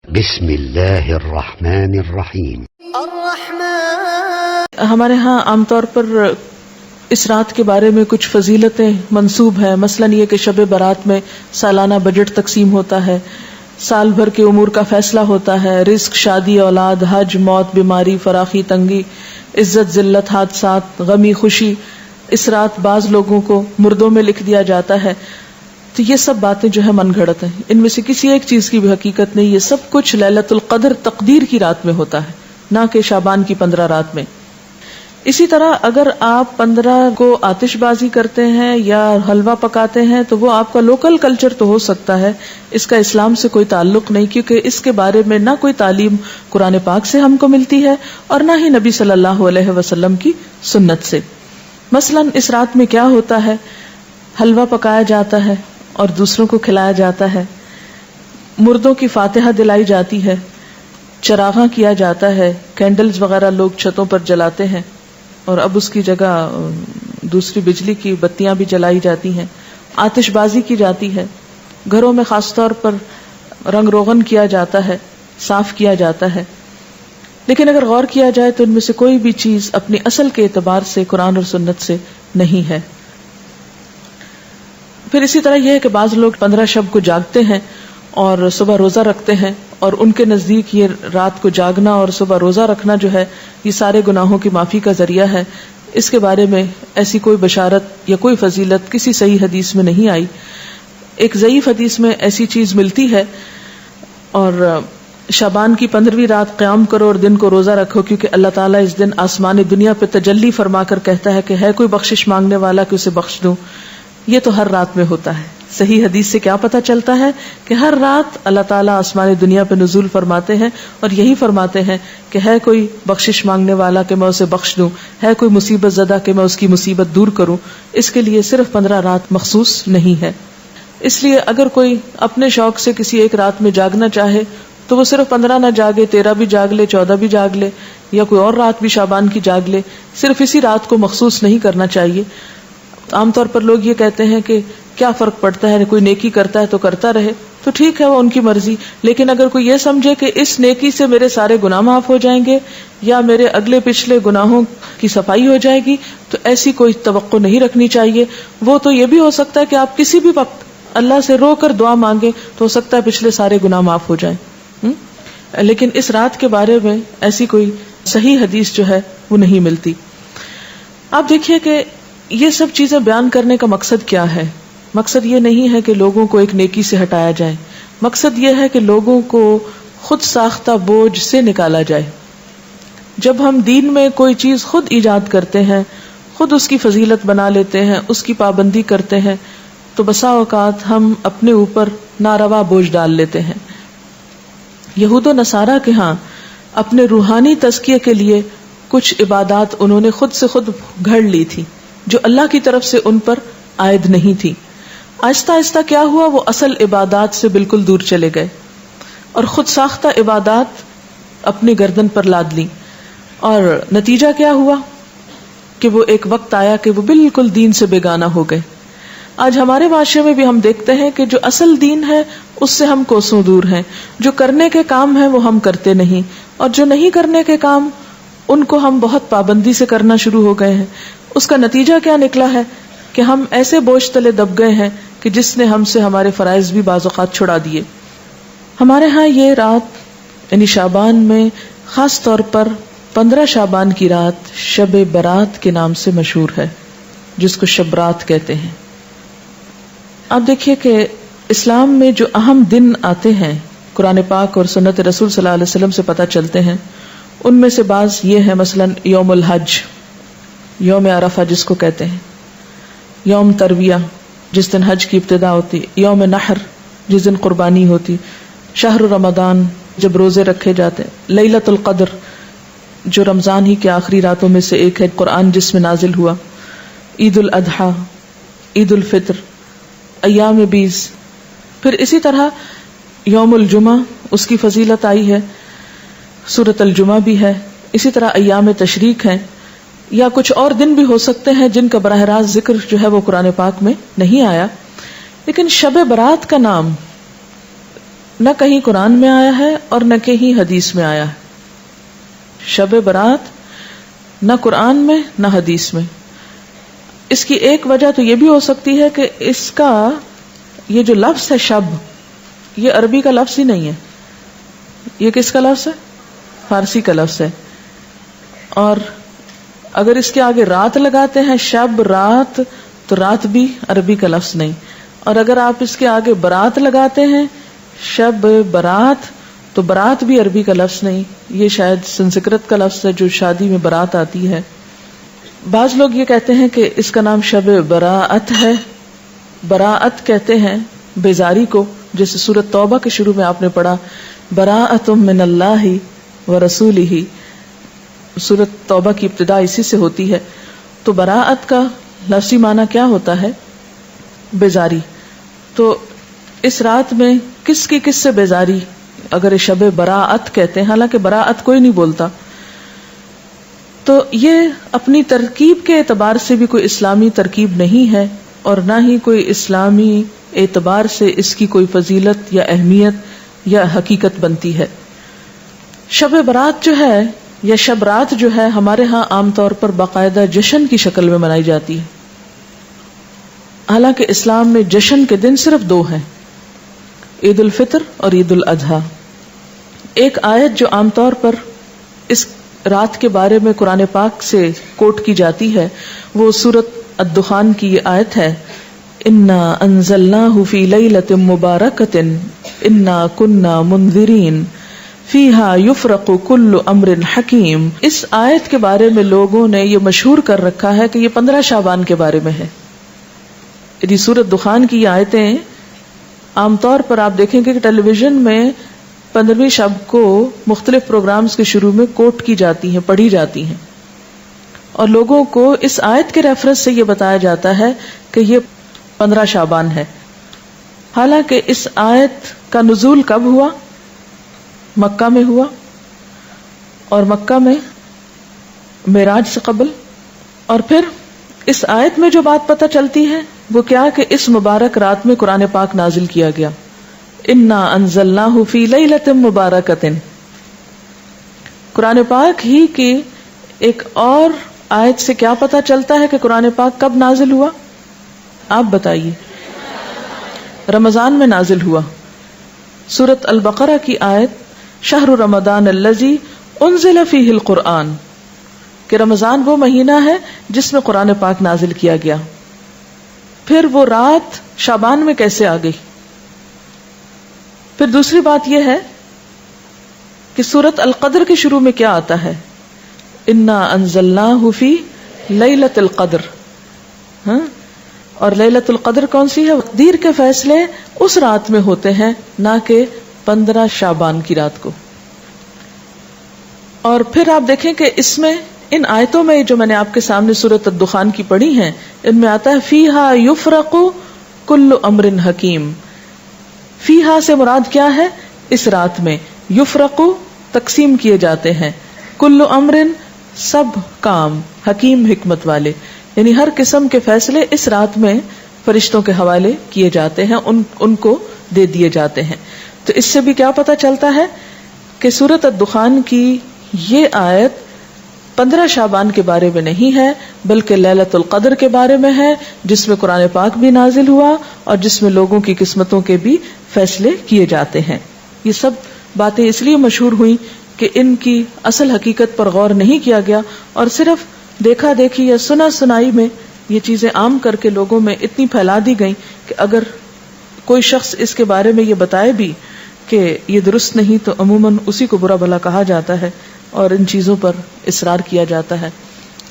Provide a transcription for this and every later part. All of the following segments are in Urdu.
بسم اللہ الرحمن الرحیم۔ ہمارے ہاں عام طور پر اس رات کے بارے میں کچھ فضیلتیں منسوب ہیں، مثلاً یہ کہ شب برات میں سالانہ بجٹ تقسیم ہوتا ہے، سال بھر کے امور کا فیصلہ ہوتا ہے، رزق، شادی، اولاد، حج، موت، بیماری، فراخی، تنگی، عزت، ذلت، حادثات، غمی، خوشی۔ اس رات بعض لوگوں کو مردوں میں لکھ دیا جاتا ہے۔ تو یہ سب باتیں جو ہے من گھڑت ہیں، ان میں سے کسی ایک چیز کی بھی حقیقت نہیں۔ یہ سب کچھ لیلۃ القدر تقدیر کی رات میں ہوتا ہے، نہ کہ شعبان کی 15 رات میں۔ اسی طرح اگر آپ 15 کو آتش بازی کرتے ہیں یا حلوہ پکاتے ہیں تو وہ آپ کا لوکل کلچر تو ہو سکتا ہے، اس کا اسلام سے کوئی تعلق نہیں، کیونکہ اس کے بارے میں نہ کوئی تعلیم قرآن پاک سے ہم کو ملتی ہے اور نہ ہی نبی صلی اللہ علیہ وسلم کی سنت سے۔ مثلاً اس رات میں کیا ہوتا ہے؟ حلوہ پکایا جاتا ہے اور دوسروں کو کھلایا جاتا ہے، مردوں کی فاتحہ دلائی جاتی ہے، چراغاں کیا جاتا ہے، کینڈلز وغیرہ لوگ چھتوں پر جلاتے ہیں، اور اب اس کی جگہ دوسری بجلی کی بتیاں بھی جلائی جاتی ہیں، آتش بازی کی جاتی ہے، گھروں میں خاص طور پر رنگ روغن کیا جاتا ہے، صاف کیا جاتا ہے۔ لیکن اگر غور کیا جائے تو ان میں سے کوئی بھی چیز اپنی اصل کے اعتبار سے قرآن اور سنت سے نہیں ہے۔ پھر اسی طرح یہ ہے کہ بعض لوگ 15 شب کو جاگتے ہیں اور صبح روزہ رکھتے ہیں، اور ان کے نزدیک یہ رات کو جاگنا اور صبح روزہ رکھنا جو ہے یہ سارے گناہوں کی معافی کا ذریعہ ہے۔ اس کے بارے میں ایسی کوئی بشارت یا کوئی فضیلت کسی صحیح حدیث میں نہیں آئی۔ ایک ضعیف حدیث میں ایسی چیز ملتی ہے، اور شعبان کی 15ویں رات قیام کرو اور دن کو روزہ رکھو، کیونکہ اللہ تعالیٰ اس دن آسمان دنیا پہ تجلی فرما کر کہتا ہے کہ ہے کوئی بخشش مانگنے والا کہ اسے بخش دوں۔ یہ تو ہر رات میں ہوتا ہے۔ صحیح حدیث سے کیا پتہ چلتا ہے کہ ہر رات اللہ تعالیٰ آسمان دنیا پہ نزول فرماتے ہیں اور یہی فرماتے ہیں کہ ہے کوئی بخشش مانگنے والا کہ میں اسے بخش دوں، ہے کوئی مصیبت زدہ کہ میں اس کی مصیبت دور کروں۔ اس کے لیے صرف 15 رات مخصوص نہیں ہے۔ اس لیے اگر کوئی اپنے شوق سے کسی ایک رات میں جاگنا چاہے تو وہ صرف 15 نہ جاگے، 13 بھی جاگ لے، 14 بھی جاگ لے، یا کوئی اور رات بھی شعبان کی جاگ لے، صرف اسی رات کو مخصوص نہیں کرنا چاہیے۔ عام طور پر لوگ یہ کہتے ہیں کہ کیا فرق پڑتا ہے، کوئی نیکی کرتا ہے تو کرتا رہے، تو ٹھیک ہے، وہ ان کی مرضی۔ لیکن اگر کوئی یہ سمجھے کہ اس نیکی سے میرے سارے گناہ معاف ہو جائیں گے یا میرے اگلے پچھلے گناہوں کی صفائی ہو جائے گی، تو ایسی کوئی توقع نہیں رکھنی چاہیے۔ وہ تو یہ بھی ہو سکتا ہے کہ آپ کسی بھی وقت اللہ سے رو کر دعا مانگیں تو ہو سکتا ہے پچھلے سارے گناہ معاف ہو جائیں۔ لیکن اس رات کے بارے میں ایسی کوئی صحیح حدیث جو ہے وہ نہیں ملتی۔ آپ دیکھیے کہ یہ سب چیزیں بیان کرنے کا مقصد کیا ہے؟ مقصد یہ نہیں ہے کہ لوگوں کو ایک نیکی سے ہٹایا جائے، مقصد یہ ہے کہ لوگوں کو خود ساختہ بوجھ سے نکالا جائے۔ جب ہم دین میں کوئی چیز خود ایجاد کرتے ہیں، خود اس کی فضیلت بنا لیتے ہیں، اس کی پابندی کرتے ہیں، تو بسا اوقات ہم اپنے اوپر ناروا بوجھ ڈال لیتے ہیں۔ یہود و نصارہ کے ہاں اپنے روحانی تزکیے کے لیے کچھ عبادات انہوں نے خود سے خود گھڑ لی تھی جو اللہ کی طرف سے ان پر عائد نہیں تھی۔ آہستہ آہستہ کیا ہوا، وہ اصل عبادات سے بالکل دور چلے گئے اور خود ساختہ عبادات اپنی گردن پر لاد لی، اور نتیجہ کیا ہوا کہ وہ ایک وقت آیا کہ وہ بالکل دین سے بیگانہ ہو گئے۔ آج ہمارے معاشرے میں بھی ہم دیکھتے ہیں کہ جو اصل دین ہے اس سے ہم کوسوں دور ہیں، جو کرنے کے کام ہیں وہ ہم کرتے نہیں، اور جو نہیں کرنے کے کام ان کو ہم بہت پابندی سے کرنا شروع ہو گئے ہیں۔ اس کا نتیجہ کیا نکلا ہے کہ ہم ایسے بوجھ تلے دب گئے ہیں کہ جس نے ہم سے ہمارے فرائض بھی بعض اوقات چھڑا دیے۔ ہمارے ہاں یہ رات یعنی شعبان میں خاص طور پر 15 شعبان کی رات شب برات کے نام سے مشہور ہے، جس کو شب رات کہتے ہیں۔ آپ دیکھیے کہ اسلام میں جو اہم دن آتے ہیں قرآن پاک اور سنت رسول صلی اللہ علیہ وسلم سے پتہ چلتے ہیں، ان میں سے بعض یہ ہے، مثلا یوم الحج، یوم عرفہ جس کو کہتے ہیں، یوم ترویہ جس دن حج کی ابتدا ہوتی، یوم نحر جس دن قربانی ہوتی، شہر رمضان جب روزے رکھے جاتے، لیلۃ القدر جو رمضان ہی کے آخری راتوں میں سے ایک ہے، قرآن جس میں نازل ہوا، عید الاضحیٰ، عید الفطر، ایام بیز۔ پھر اسی طرح یوم الجمعہ اس کی فضیلت آئی ہے، سورۃ الجمعہ بھی ہے، اسی طرح ایام تشریق ہیں، یا کچھ اور دن بھی ہو سکتے ہیں جن کا براہ راست ذکر جو ہے وہ قرآن پاک میں نہیں آیا۔ لیکن شب برات کا نام نہ کہیں قرآن میں آیا ہے اور نہ کہیں حدیث میں آیا ہے. شب برات نہ قرآن میں نہ حدیث میں. اس کی ایک وجہ تو یہ بھی ہو سکتی ہے کہ اس کا یہ جو لفظ ہے شب، یہ عربی کا لفظ ہی نہیں ہے. یہ کس کا لفظ ہے؟ فارسی کا لفظ ہے. اور اگر اس کے آگے رات لگاتے ہیں، شب رات، تو رات بھی عربی کا لفظ نہیں. اور اگر آپ اس کے آگے برات لگاتے ہیں، شب برات، تو برات بھی عربی کا لفظ نہیں. یہ شاید سنسکرت کا لفظ ہے جو شادی میں برات آتی ہے. بعض لوگ یہ کہتے ہیں کہ اس کا نام شب براءت ہے. براءت کہتے ہیں بیزاری کو، جیسے سورۃ توبہ کے شروع میں آپ نے پڑھا براءۃ من اللہ ورسولہ. سورۃ توبہ کی ابتدا اسی سے ہوتی ہے. تو براءت کا لفظی معنی کیا ہوتا ہے؟ بیزاری. تو اس رات میں کس کی کس سے بیزاری اگر شب براءت کہتے ہیں، حالانکہ براءت کوئی نہیں بولتا. تو یہ اپنی ترکیب کے اعتبار سے بھی کوئی اسلامی ترکیب نہیں ہے، اور نہ ہی کوئی اسلامی اعتبار سے اس کی کوئی فضیلت یا اہمیت یا حقیقت بنتی ہے. شب برات جو ہے یا شب رات جو ہے، ہمارے ہاں عام طور پر باقاعدہ جشن کی شکل میں منائی جاتی ہے. حالانکہ اسلام میں جشن کے دن صرف دو ہیں، عید الفطر اور عید الاضحیٰ. ایک آیت جو عام طور پر اس رات کے بارے میں قرآن پاک سے کوٹ کی جاتی ہے، وہ سورۃ الدخان کی یہ آیت ہے، انا انزلناہ فی لیلۃ مبارکۃ انا کنا منذرین فیہا یفرق کل امر حکیم. اس آیت کے بارے میں لوگوں نے یہ مشہور کر رکھا ہے کہ یہ 15 شعبان کے بارے میں ہے. یعنی سورۃ دخان کی یہ آیتیں عام طور پر آپ دیکھیں گے کہ ٹیلی ویژن میں 15ویں شب کو مختلف پروگرامز کے شروع میں کوٹ کی جاتی ہیں، پڑھی جاتی ہیں، اور لوگوں کو اس آیت کے ریفرنس سے یہ بتایا جاتا ہے کہ یہ 15 شعبان ہے. حالانکہ اس آیت کا نزول کب ہوا؟ مکہ میں ہوا، اور مکہ میں معراج سے قبل. اور پھر اس آیت میں جو بات پتہ چلتی ہے وہ کیا کہ اس مبارک رات میں قرآن پاک نازل کیا گیا، انا انزلناہ فی لیلۃ مبارکۃ. قرآن پاک ہی کی ایک اور آیت سے کیا پتہ چلتا ہے کہ قرآن پاک کب نازل ہوا؟ آپ بتائیے. رمضان میں نازل ہوا. سورۃ البقرہ کی آیت شہر رمضان الذی انزل فیہ القرآن، کہ رمضان وہ مہینہ ہے جس میں قرآن پاک نازل کیا گیا. پھر وہ رات شعبان میں کیسے آ گئی؟ پھر دوسری بات یہ ہے کہ سورۃ القدر کے شروع میں کیا آتا ہے؟ انا انزلناہ فی لیلۃ القدر. اور لیلۃ القدر کون سی ہے؟ تقدیر کے فیصلے اس رات میں ہوتے ہیں، نہ کہ 15 شعبان کی رات کو. اور پھر آپ دیکھیں کہ اس میں ان آیتوں میں جو میں نے آپ کے سامنے سورۃ الدخان کی پڑھی ہیں، ان میں آتا ہے فیہا یفرق کل امر حکیم. فیہا سے مراد کیا ہے؟ اس رات میں یفرق تقسیم کیے جاتے ہیں، کل امر سب کام، حکیم حکمت والے، یعنی ہر قسم کے فیصلے اس رات میں فرشتوں کے حوالے کیے جاتے ہیں، ان کو دے دیے جاتے ہیں. تو اس سے بھی کیا پتہ چلتا ہے کہ سورۃ الدخان کی یہ آیت 15 شعبان کے بارے میں نہیں ہے، بلکہ لیلۃ القدر کے بارے میں ہے، جس میں قرآن پاک بھی نازل ہوا اور جس میں لوگوں کی قسمتوں کے بھی فیصلے کیے جاتے ہیں. یہ سب باتیں اس لیے مشہور ہوئی کہ ان کی اصل حقیقت پر غور نہیں کیا گیا، اور صرف دیکھا دیکھی یا سنا سنائی میں یہ چیزیں عام کر کے لوگوں میں اتنی پھیلا دی گئیں کہ اگر کوئی شخص اس کے بارے میں یہ بتائے بھی کہ یہ درست نہیں تو عموماً اسی کو برا بھلا کہا جاتا ہے اور ان چیزوں پر اصرار کیا جاتا ہے.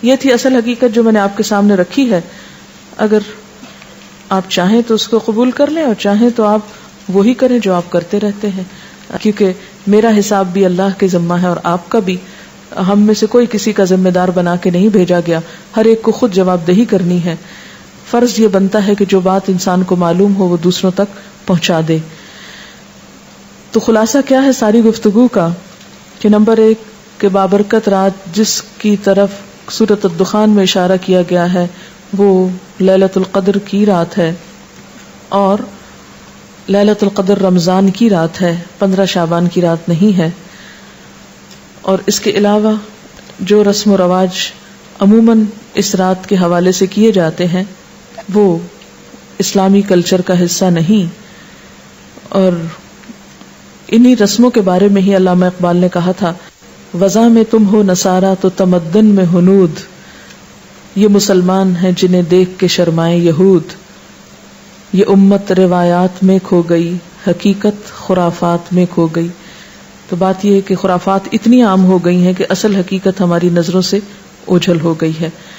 یہ تھی اصل حقیقت جو میں نے آپ کے سامنے رکھی ہے. اگر آپ چاہیں تو اس کو قبول کر لیں، اور چاہیں تو آپ وہی کریں جو آپ کرتے رہتے ہیں، کیونکہ میرا حساب بھی اللہ کے ذمہ ہے اور آپ کا بھی. ہم میں سے کوئی کسی کا ذمہ دار بنا کے نہیں بھیجا گیا، ہر ایک کو خود جواب دہی کرنی ہے. فرض یہ بنتا ہے کہ جو بات انسان کو معلوم ہو وہ دوسروں تک پہنچا دے. تو خلاصہ کیا ہے ساری گفتگو کا کہ نمبر 1 کہ بابرکت رات جس کی طرف سورۃ الدخان میں اشارہ کیا گیا ہے وہ لیلۃ القدر کی رات ہے، اور لیلۃ القدر رمضان کی رات ہے، 15 شعبان کی رات نہیں ہے. اور اس کے علاوہ جو رسم و رواج عموماً اس رات کے حوالے سے کیے جاتے ہیں وہ اسلامی کلچر کا حصہ نہیں. اور انہی رسموں کے بارے میں ہی علامہ اقبال نے کہا تھا، وضع میں تم ہو نصارہ تو تمدن میں ہنود، یہ مسلمان ہیں جنہیں دیکھ کے شرمائے یہود، یہ امت روایات میں کھو گئی، حقیقت خرافات میں کھو گئی. تو بات یہ ہے کہ خرافات اتنی عام ہو گئی ہیں کہ اصل حقیقت ہماری نظروں سے اوجھل ہو گئی ہے.